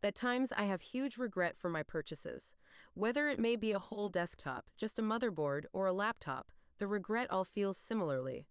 At times, I have huge regret for my purchases. Whether it may be a whole desktop, just a motherboard, or a laptop, the regret all feels similarly.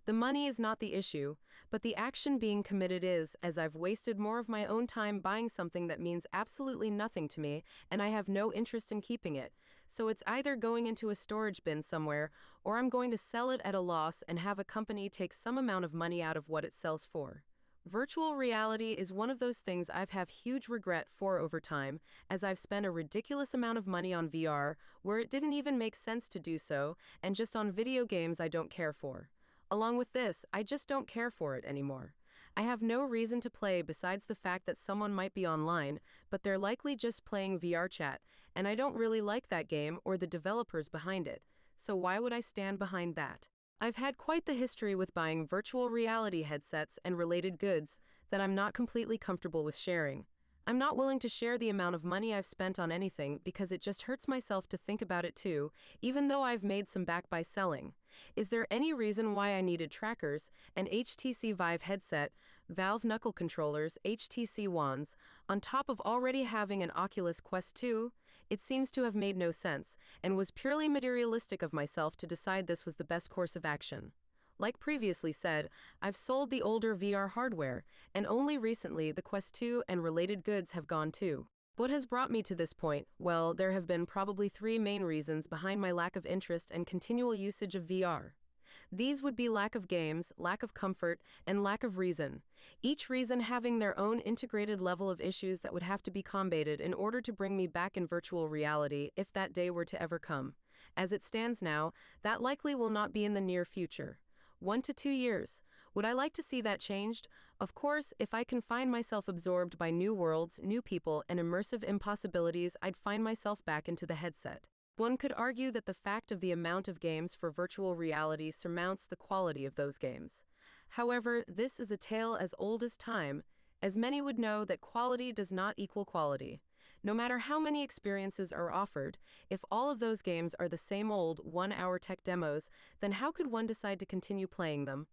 The money is not the issue, but the action being committed is, as I've wasted more of my own time buying something that means absolutely nothing to me, and I have no interest in keeping it. So it's either going into a storage bin somewhere, or I'm going to sell it at a loss and have a company take some amount of money out of what it sells for. Virtual reality is one of those things I've have huge regret for over time, as I've spent a ridiculous amount of money on VR, where it didn't even make sense to do so, and just on video games I don't care for. Along with this, I just don't care for it anymore. I have no reason to play besides the fact that someone might be online, but they're likely just playing VR chat, and I don't really like that game or the developers behind it, so why would I stand behind that? I've had quite the history with buying virtual reality headsets and related goods that I'm not completely comfortable with sharing. I'm not willing to share the amount of money I've spent on anything because it just hurts myself to think about it too, even though I've made some back by selling. Is there any reason why I needed trackers, an HTC Vive headset, Valve knuckle controllers, HTC wands, on top of already having an Oculus Quest 2? It seems to have made no sense, and was purely materialistic of myself to decide this was the best course of action. Like previously said, I've sold the older VR hardware, and only recently the Quest 2 and related goods have gone too. What has brought me to this point? Well, there have been probably three main reasons behind my lack of interest and continual usage of VR. These would be lack of games, lack of comfort, and lack of reason. Each reason having their own integrated level of issues that would have to be combated in order to bring me back in virtual reality if that day were to ever come. As it stands now, that likely will not be in the near future. 1 to 2 years. Would I like to see that changed? Of course, if I can find myself absorbed by new worlds, new people, and immersive impossibilities, I'd find myself back into the headset. One could argue that the fact of the amount of games for virtual reality surmounts the quality of those games. However, this is a tale as old as time, as many would know that quality does not equal quality. No matter how many experiences are offered, if all of those games are the same old one-hour tech demos, then how could one decide to continue playing them?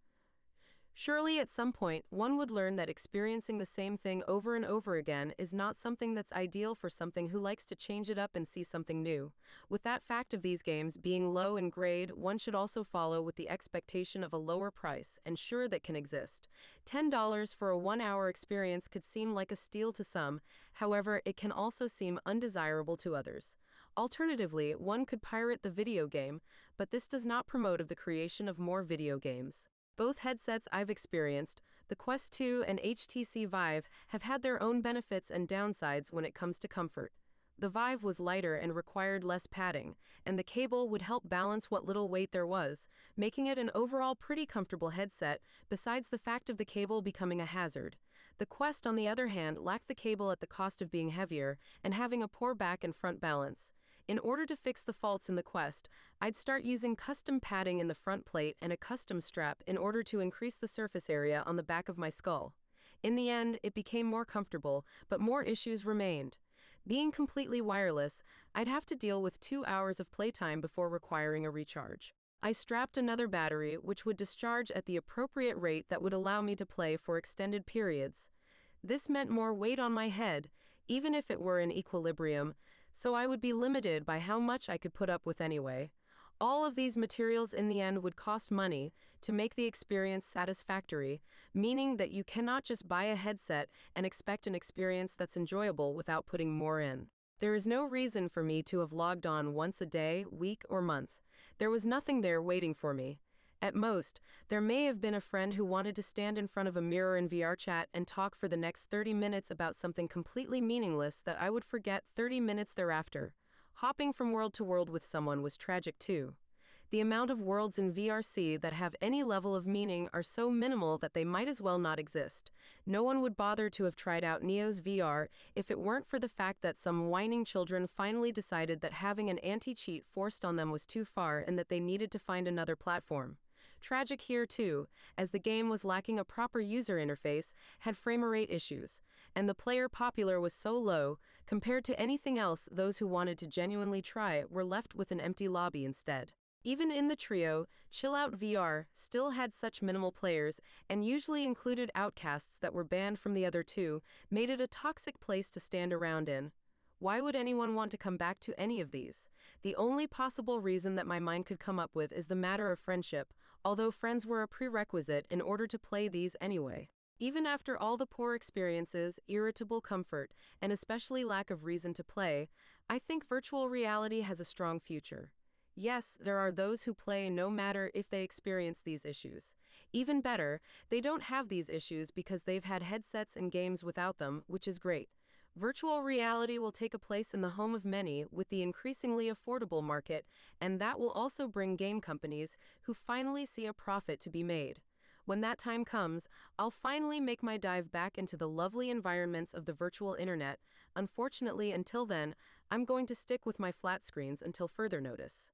Surely at some point, one would learn that experiencing the same thing over and over again is not something that's ideal for something who likes to change it up and see something new. With that fact of these games being low in grade, one should also follow with the expectation of a lower price, and sure that can exist. $10 for a one-hour experience could seem like a steal to some, however, it can also seem undesirable to others. Alternatively, one could pirate the video game, but this does not promote of the creation of more video games. Both headsets I've experienced, the Quest 2 and HTC Vive, have had their own benefits and downsides when it comes to comfort. The Vive was lighter and required less padding, and the cable would help balance what little weight there was, making it an overall pretty comfortable headset, besides the fact of the cable becoming a hazard. The Quest, on the other hand, lacked the cable at the cost of being heavier and having a poor back and front balance. In order to fix the faults in the Quest, I'd start using custom padding in the front plate and a custom strap in order to increase the surface area on the back of my skull. In the end, it became more comfortable, but more issues remained. Being completely wireless, I'd have to deal with 2 hours of playtime before requiring a recharge. I strapped another battery, which would discharge at the appropriate rate that would allow me to play for extended periods. This meant more weight on my head, even if it were in equilibrium, so I would be limited by how much I could put up with anyway. All of these materials in the end would cost money to make the experience satisfactory, meaning that you cannot just buy a headset and expect an experience that's enjoyable without putting more in. There is no reason for me to have logged on once a day, week, or month. There was nothing there waiting for me. At most, there may have been a friend who wanted to stand in front of a mirror in VR chat and talk for the next 30 minutes about something completely meaningless that I would forget 30 minutes thereafter. Hopping from world to world with someone was tragic too. The amount of worlds in VRC that have any level of meaning are so minimal that they might as well not exist. No one would bother to have tried out Neo's VR if it weren't for the fact that some whining children finally decided that having an anti-cheat forced on them was too far and that they needed to find another platform. Tragic here too, as the game was lacking a proper user interface, had frame-rate issues, and the player popular was so low, compared to anything else those who wanted to genuinely try it were left with an empty lobby instead. Even in the trio, Chill Out VR still had such minimal players and usually included outcasts that were banned from the other two, made it a toxic place to stand around in. Why would anyone want to come back to any of these? The only possible reason that my mind could come up with is the matter of friendship, although friends were a prerequisite in order to play these anyway. Even after all the poor experiences, irritable comfort, and especially lack of reason to play, I think virtual reality has a strong future. Yes, there are those who play no matter if they experience these issues. Even better, they don't have these issues because they've had headsets and games without them, which is great. Virtual reality will take a place in the home of many with the increasingly affordable market, and that will also bring game companies who finally see a profit to be made. When that time comes, I'll finally make my dive back into the lovely environments of the virtual internet. Unfortunately, until then, I'm going to stick with my flat screens until further notice.